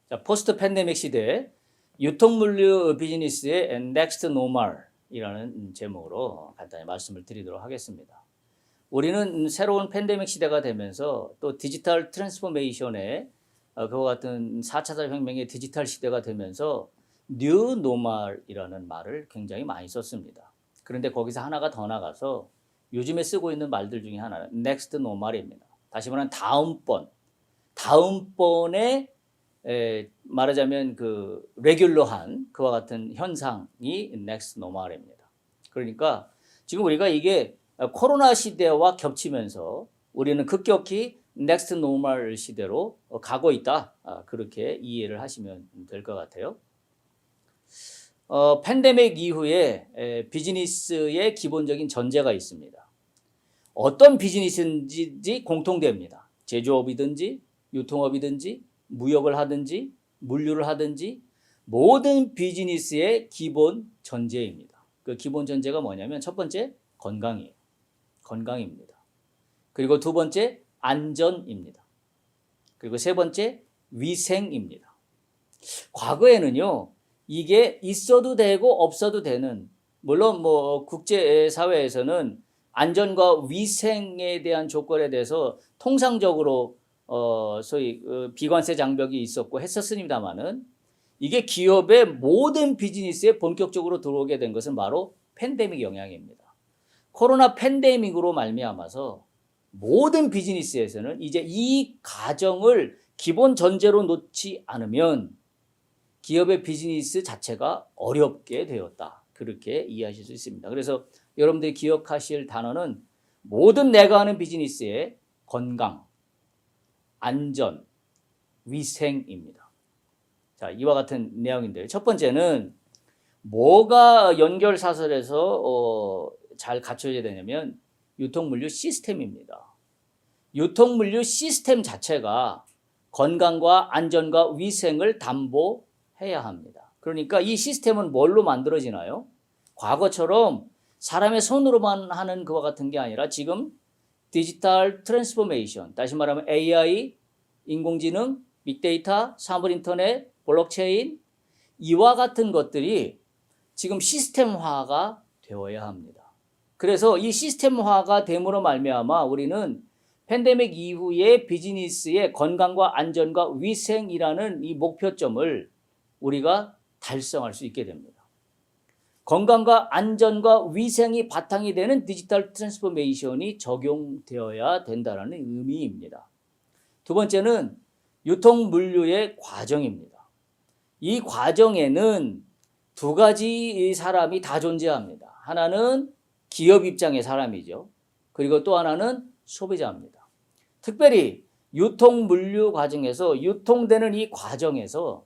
자, 포스트 팬데믹 시대 유통물류 비즈니스의 넥스트 노멀이라는 제목으로 간단히 말씀을 드리도록 하겠습니다. 우리는 새로운 팬데믹 시대가 되면서 또 디지털 트랜스포메이션의 그와 같은 4차 산업혁명의 디지털 시대가 되면서 뉴 노멀이라는 말을 굉장히 많이 썼습니다. 그런데 거기서 하나가 더 나가서 요즘에 쓰고 있는 말들 중에 하나는 넥스트 노멀입니다. 다시 말하면 다음번에 말하자면 그 레귤러한 그와 같은 현상이 넥스트 노멀입니다. 그러니까 지금 우리가 이게 코로나 시대와 겹치면서 우리는 급격히 넥스트 노멀 시대로 가고 있다. 그렇게 이해를 하시면 될 것 같아요. 팬데믹 이후에 비즈니스의 기본적인 전제가 있습니다. 어떤 비즈니스인지 공통됩니다. 제조업이든지 유통업이든지 무역을 하든지 물류를 하든지 모든 비즈니스의 기본 전제입니다. 그 기본 전제가 뭐냐면 첫 번째 건강이에요. 건강입니다. 그리고 두 번째 안전입니다. 그리고 세 번째 위생입니다. 과거에는요, 이게 있어도 되고 없어도 되는, 물론 뭐 국제사회에서는 안전과 위생에 대한 조건에 대해서 통상적으로 소위 비관세 장벽이 있었고 했었습니다만은 이게 기업의 모든 비즈니스에 본격적으로 들어오게 된 것은 바로 팬데믹 영향입니다. 코로나 팬데믹으로 말미암아서 모든 비즈니스에서는 이제 이 가정을 기본 전제로 놓지 않으면 기업의 비즈니스 자체가 어렵게 되었다. 그렇게 이해하실 수 있습니다. 그래서 여러분들이 기억하실 단어는 모든 내가 하는 비즈니스의 건강, 안전, 위생입니다. 자, 이와 같은 내용인데요. 첫 번째는 뭐가 연결사설에서 잘 갖춰져야 되냐면 유통물류 시스템입니다. 유통물류 시스템 자체가 건강과 안전과 위생을 담보해야 합니다. 그러니까 이 시스템은 뭘로 만들어지나요? 과거처럼 사람의 손으로만 하는 그와 같은 게 아니라 지금 디지털 트랜스포메이션, 다시 말하면 AI, 인공지능, 빅데이터, 사물인터넷, 블록체인 이와 같은 것들이 지금 시스템화가 되어야 합니다. 그래서 이 시스템화가 됨으로 말미암아 우리는 팬데믹 이후의 비즈니스의 건강과 안전과 위생이라는 이 목표점을 우리가 달성할 수 있게 됩니다. 건강과 안전과 위생이 바탕이 되는 디지털 트랜스포메이션이 적용되어야 된다는 의미입니다. 두 번째는 유통물류의 과정입니다. 이 과정에는 두 가지 사람이 다 존재합니다. 하나는 기업 입장의 사람이죠. 그리고 또 하나는 소비자입니다. 특별히 유통물류 과정에서 유통되는 이 과정에서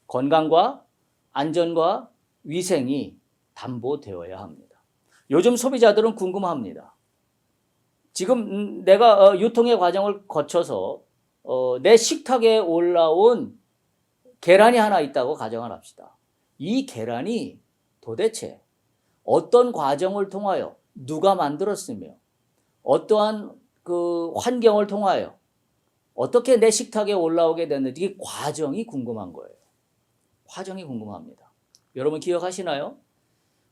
건강과 안전과 위생이 담보되어야 합니다. 요즘 소비자들은 궁금합니다. 지금 내가 유통의 과정을 거쳐서 내 식탁에 올라온 계란이 하나 있다고 가정을 합시다. 이 계란이 도대체 어떤 과정을 통하여 누가 만들었으며 어떠한 그 환경을 통하여 어떻게 내 식탁에 올라오게 됐는지 이 과정이 궁금한 거예요. 과정이 궁금합니다. 여러분 기억하시나요?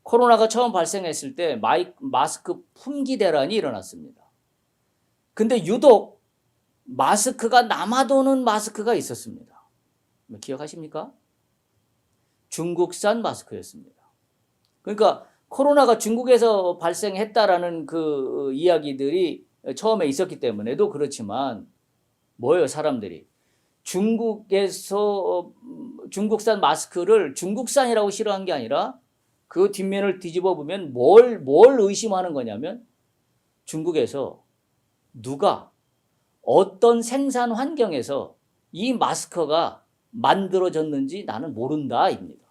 코로나가 처음 발생했을 때 마스크 품귀 대란이 일어났습니다. 근데 유독 마스크가 남아도는 마스크가 있었습니다. 기억하십니까? 중국산 마스크였습니다. 그러니까 코로나가 중국에서 발생했다라는 그 이야기들이 처음에 있었기 때문에도 그렇지만 뭐예요, 사람들이? 중국에서 중국산 마스크를 중국산이라고 싫어한 게 아니라 그 뒷면을 뒤집어 보면 뭘 의심하는 거냐면 중국에서 누가 어떤 생산 환경에서 이 마스크가 만들어졌는지 나는 모른다입니다.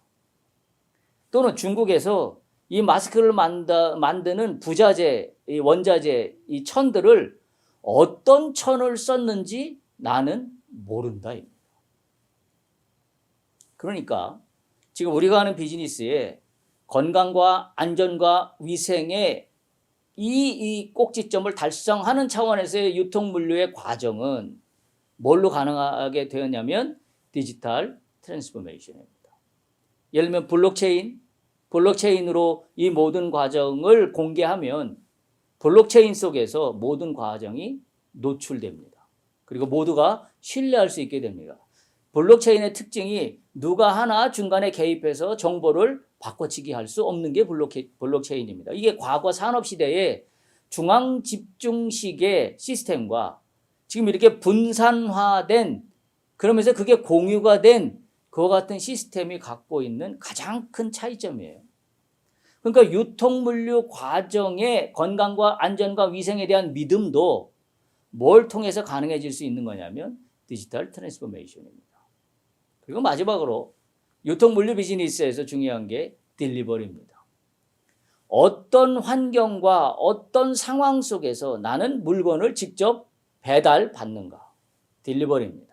또는 중국에서 이 마스크를 만드는 부자재, 이 원자재, 이 천들을 어떤 천을 썼는지 나는 모른다입니다. 그러니까 지금 우리가 하는 비즈니스에 건강과 안전과 위생의 이 꼭지점을 달성하는 차원에서의 유통물류의 과정은 뭘로 가능하게 되었냐면 디지털 트랜스포메이션입니다. 예를 들면 블록체인으로 이 모든 과정을 공개하면 블록체인 속에서 모든 과정이 노출됩니다. 그리고 모두가 신뢰할 수 있게 됩니다. 블록체인의 특징이 누가 하나 중간에 개입해서 정보를 바꿔치기 할 수 없는 게 블록체인입니다. 이게 과거 산업시대의 중앙 집중식의 시스템과 지금 이렇게 분산화된, 그러면서 그게 공유가 된 그와 같은 시스템이 갖고 있는 가장 큰 차이점이에요. 그러니까 유통물류 과정의 건강과 안전과 위생에 대한 믿음도 뭘 통해서 가능해질 수 있는 거냐면 디지털 트랜스포메이션입니다. 그리고 마지막으로 유통물류 비즈니스에서 중요한 게 딜리버리입니다. 어떤 환경과 어떤 상황 속에서 나는 물건을 직접 배달받는가? 딜리버리입니다.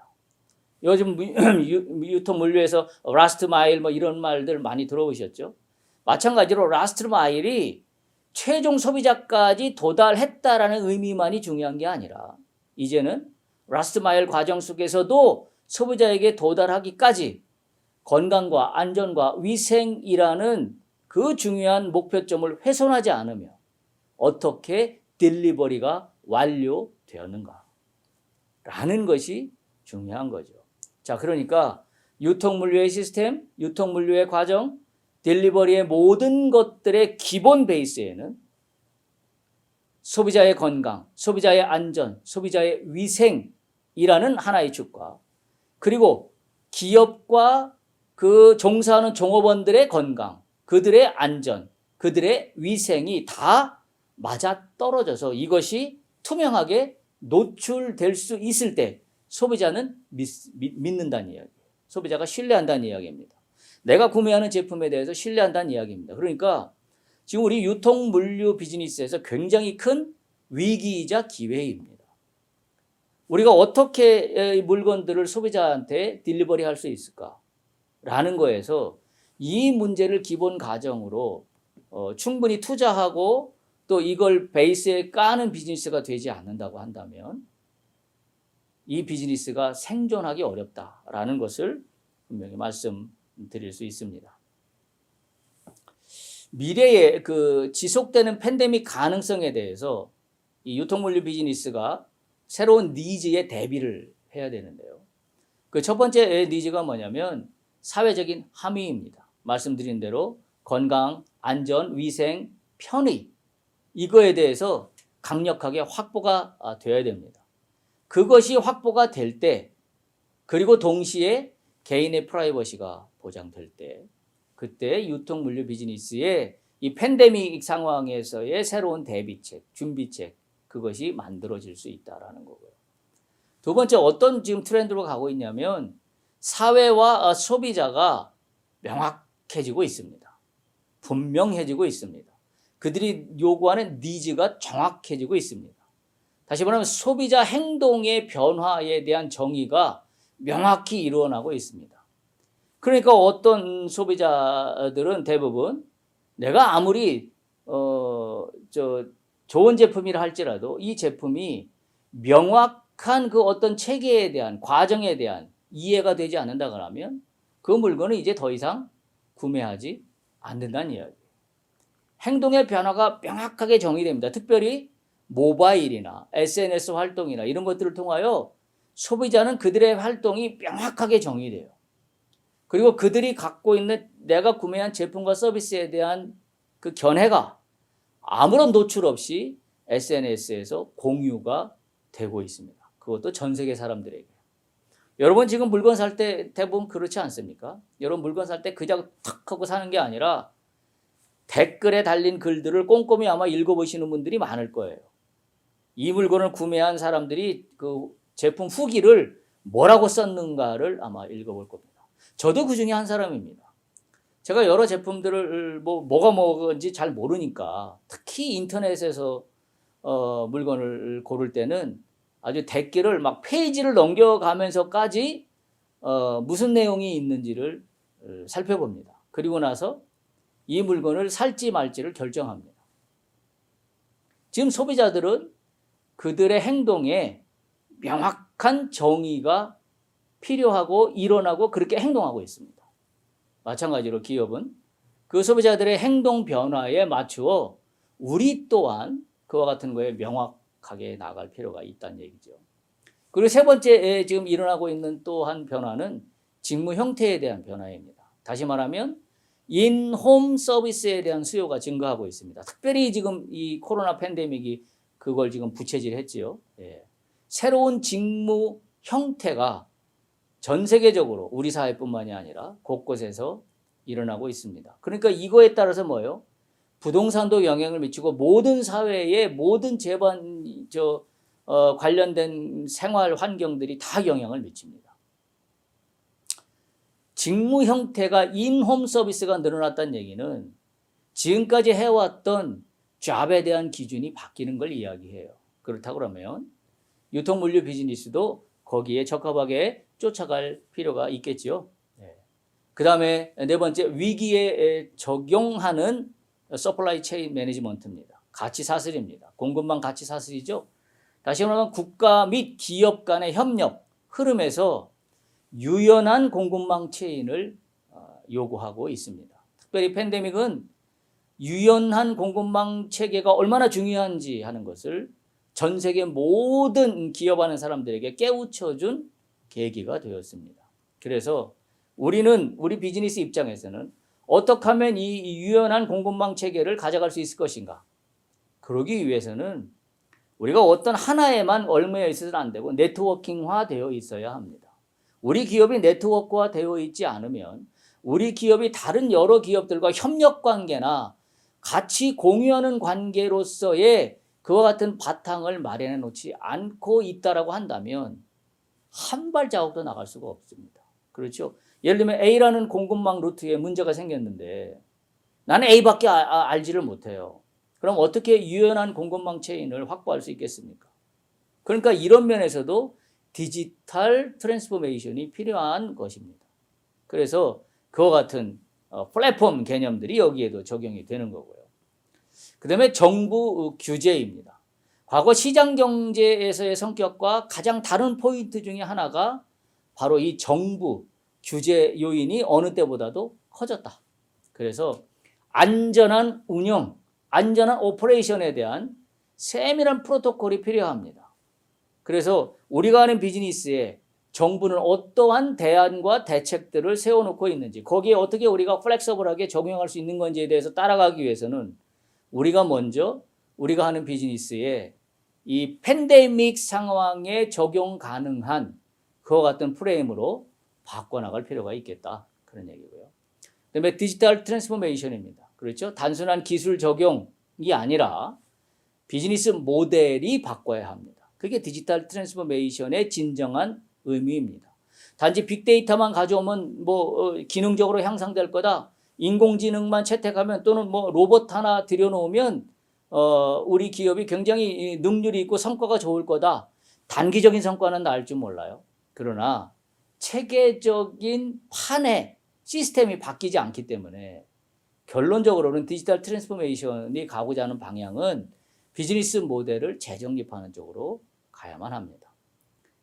요즘 유통물류에서 라스트 마일 뭐 이런 말들 많이 들어보셨죠? 마찬가지로 라스트 마일이 최종 소비자까지 도달했다라는 의미만이 중요한 게 아니라 이제는 라스트 마일 과정 속에서도 소비자에게 도달하기까지 건강과 안전과 위생이라는 그 중요한 목표점을 훼손하지 않으며 어떻게 딜리버리가 완료되었는가 라는 것이 중요한 거죠. 자, 그러니까 유통물류의 시스템, 유통물류의 과정, 딜리버리의 모든 것들의 기본 베이스에는 소비자의 건강, 소비자의 안전, 소비자의 위생이라는 하나의 축과 그리고 기업과 그 종사하는 종업원들의 건강, 그들의 안전, 그들의 위생이 다 맞아떨어져서 이것이 투명하게 노출될 수 있을 때 소비자는 믿는다는 이야기예요. 소비자가 신뢰한다는 이야기입니다. 내가 구매하는 제품에 대해서 신뢰한다는 이야기입니다. 그러니까 지금 우리 유통물류 비즈니스에서 굉장히 큰 위기이자 기회입니다. 우리가 어떻게 물건들을 소비자한테 딜리버리 할 수 있을까라는 거에서 이 문제를 기본 가정으로 충분히 투자하고 또 이걸 베이스에 까는 비즈니스가 되지 않는다고 한다면 이 비즈니스가 생존하기 어렵다라는 것을 분명히 말씀드릴 수 있습니다. 미래의 그 지속되는 팬데믹 가능성에 대해서 이 유통물류 비즈니스가 새로운 니즈에 대비를 해야 되는데요. 그 첫 번째 니즈가 뭐냐면 사회적인 함의입니다. 말씀드린 대로 건강, 안전, 위생, 편의 이거에 대해서 강력하게 확보가 되어야 됩니다. 그것이 확보가 될 때 그리고 동시에 개인의 프라이버시가 보장될 때 그때 유통물류 비즈니스의 이 팬데믹 상황에서의 새로운 대비책, 준비책 그것이 만들어질 수 있다라는 거고요. 두 번째 어떤 지금 트렌드로 가고 있냐면 사회와 소비자가 명확해지고 있습니다. 분명해지고 있습니다. 그들이 요구하는 니즈가 정확해지고 있습니다. 다시 말하면 소비자 행동의 변화에 대한 정의가 명확히 일어나고 있습니다. 그러니까 어떤 소비자들은 대부분 내가 아무리 좋은 제품이라 할지라도 이 제품이 명확한 그 어떤 체계에 대한 과정에 대한 이해가 되지 않는다 그러면 그 물건은 이제 더 이상 구매하지 않는다는 이야기예요. 행동의 변화가 명확하게 정의됩니다. 특별히 모바일이나 SNS 활동이나 이런 것들을 통하여 소비자는 그들의 활동이 명확하게 정의돼요. 그리고 그들이 갖고 있는 내가 구매한 제품과 서비스에 대한 그 견해가 아무런 노출 없이 SNS에서 공유가 되고 있습니다. 그것도 전 세계 사람들에게. 여러분 지금 물건 살 때 대부분 그렇지 않습니까? 여러분 물건 살 때 그냥 탁 하고 사는 게 아니라 댓글에 달린 글들을 꼼꼼히 아마 읽어보시는 분들이 많을 거예요. 이 물건을 구매한 사람들이 그 제품 후기를 뭐라고 썼는가를 아마 읽어볼 겁니다. 저도 그 중에 한 사람입니다. 제가 여러 제품들을 뭐가 뭐인지 잘 모르니까 특히 인터넷에서 물건을 고를 때는 아주 댓글을 막 페이지를 넘겨가면서까지 무슨 내용이 있는지를 살펴봅니다. 그리고 나서 이 물건을 살지 말지를 결정합니다. 지금 소비자들은 그들의 행동에 명확한 정의가 필요하고 일어나고 그렇게 행동하고 있습니다. 마찬가지로 기업은 그 소비자들의 행동 변화에 맞추어 우리 또한 그와 같은 거에 명확하게 나갈 필요가 있다는 얘기죠. 그리고 세 번째 지금 일어나고 있는 또 한 변화는 직무 형태에 대한 변화입니다. 다시 말하면 인홈 서비스에 대한 수요가 증가하고 있습니다. 특별히 지금 이 코로나 팬데믹이 그걸 지금 부채질했지요. 예. 새로운 직무 형태가 전 세계적으로 우리 사회뿐만이 아니라 곳곳에서 일어나고 있습니다. 그러니까 이거에 따라서 뭐예요? 부동산도 영향을 미치고 모든 사회의 모든 관련된 생활 환경들이 다 영향을 미칩니다. 직무 형태가 인홈 서비스가 늘어났다는 얘기는 지금까지 해왔던 잡에 대한 기준이 바뀌는 걸 이야기해요. 그렇다고 그러면 유통물류 비즈니스도 거기에 적합하게 쫓아갈 필요가 있겠지요. 그 다음에 네 번째, 위기에 적용하는 서플라이 체인 매니지먼트입니다. 가치 사슬입니다. 공급망 가치 사슬이죠. 다시 말하면 국가 및 기업 간의 협력 흐름에서 유연한 공급망 체인을 요구하고 있습니다. 특별히 팬데믹은 유연한 공급망 체계가 얼마나 중요한지 하는 것을 전 세계 모든 기업하는 사람들에게 깨우쳐준 계기가 되었습니다. 그래서 우리 비즈니스 입장에서는 어떻게 하면 이 유연한 공급망 체계를 가져갈 수 있을 것인가? 그러기 위해서는 우리가 어떤 하나에만 얽매여 있어서는 안 되고 네트워킹화 되어 있어야 합니다. 우리 기업이 네트워크화 되어 있지 않으면 우리 기업이 다른 여러 기업들과 협력 관계나 같이 공유하는 관계로서의 그와 같은 바탕을 마련해 놓지 않고 있다라고 한다면 한 발자국도 나갈 수가 없습니다. 그렇죠? 예를 들면 A라는 공급망 루트에 문제가 생겼는데 나는 A밖에 알지를 못해요. 그럼 어떻게 유연한 공급망 체인을 확보할 수 있겠습니까? 그러니까 이런 면에서도 디지털 트랜스포메이션이 필요한 것입니다. 그래서 그와 같은 플랫폼 개념들이 여기에도 적용이 되는 거고요. 그 다음에 정부 규제입니다. 과거 시장 경제에서의 성격과 가장 다른 포인트 중에 하나가 바로 이 정부 규제 요인이 어느 때보다도 커졌다. 그래서 안전한 운영, 안전한 오퍼레이션에 대한 세밀한 프로토콜이 필요합니다. 그래서 우리가 하는 비즈니스에 정부는 어떠한 대안과 대책들을 세워놓고 있는지, 거기에 어떻게 우리가 플렉서블하게 적용할 수 있는 건지에 대해서 따라가기 위해서는 우리가 먼저 우리가 하는 비즈니스에 이 팬데믹 상황에 적용 가능한 그와 같은 프레임으로 바꿔나갈 필요가 있겠다. 그런 얘기고요. 그다음에 디지털 트랜스포메이션입니다. 그렇죠? 단순한 기술 적용이 아니라 비즈니스 모델이 바꿔야 합니다. 그게 디지털 트랜스포메이션의 진정한 의미입니다. 단지 빅데이터만 가져오면 기능적으로 향상될 거다. 인공지능만 채택하면 또는 로봇 하나 들여놓으면 우리 기업이 굉장히 능률이 있고 성과가 좋을 거다. 단기적인 성과는 나을 줄 몰라요. 그러나 체계적인 판의 시스템이 바뀌지 않기 때문에 결론적으로는 디지털 트랜스포메이션이 가고자 하는 방향은 비즈니스 모델을 재정립하는 쪽으로 가야만 합니다.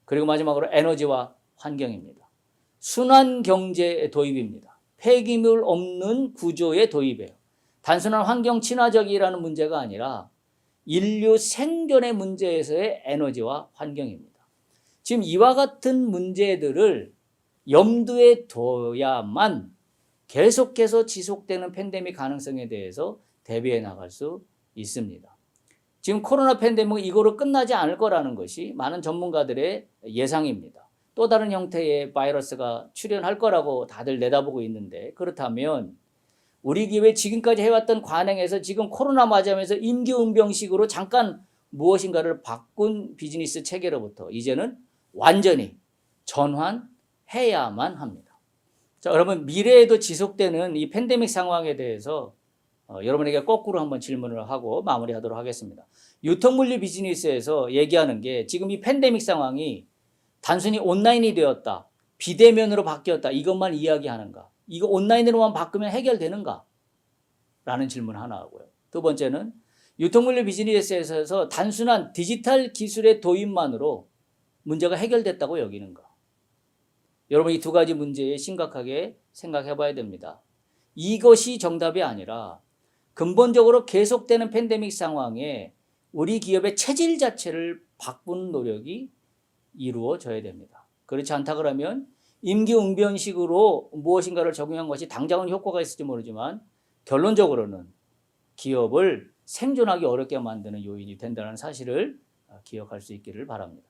그리고 마지막으로 에너지와 환경입니다. 순환 경제 도입입니다. 폐기물 없는 구조의 도입이에요. 단순한 환경 친화적이라는 문제가 아니라 인류 생존의 문제에서의 에너지와 환경입니다. 지금 이와 같은 문제들을 염두에 둬야만 계속해서 지속되는 팬데믹 가능성에 대해서 대비해 나갈 수 있습니다. 지금 코로나 팬데믹은 이거로 끝나지 않을 거라는 것이 많은 전문가들의 예상입니다. 또 다른 형태의 바이러스가 출현할 거라고 다들 내다보고 있는데, 그렇다면 우리 기업에 지금까지 해왔던 관행에서 지금 코로나 맞이하면서 임기응변식으로 잠깐 무엇인가를 바꾼 비즈니스 체계로부터 이제는 완전히 전환해야만 합니다. 자, 여러분, 미래에도 지속되는 이 팬데믹 상황에 대해서 여러분에게 거꾸로 한번 질문을 하고 마무리하도록 하겠습니다. 유통물류 비즈니스에서 얘기하는 게 지금 이 팬데믹 상황이 단순히 온라인이 되었다, 비대면으로 바뀌었다, 이것만 이야기하는가? 이거 온라인으로만 바꾸면 해결되는가? 라는 질문 하나 하고요. 두 번째는 유통물류 비즈니스에서 단순한 디지털 기술의 도입만으로 문제가 해결됐다고 여기는가? 여러분 이 두 가지 문제에 심각하게 생각해 봐야 됩니다. 이것이 정답이 아니라 근본적으로 계속되는 팬데믹 상황에 우리 기업의 체질 자체를 바꾸는 노력이 이루어져야 됩니다. 그렇지 않다 그러면 임기응변식으로 무엇인가를 적용한 것이 당장은 효과가 있을지 모르지만 결론적으로는 기업을 생존하기 어렵게 만드는 요인이 된다는 사실을 기억할 수 있기를 바랍니다.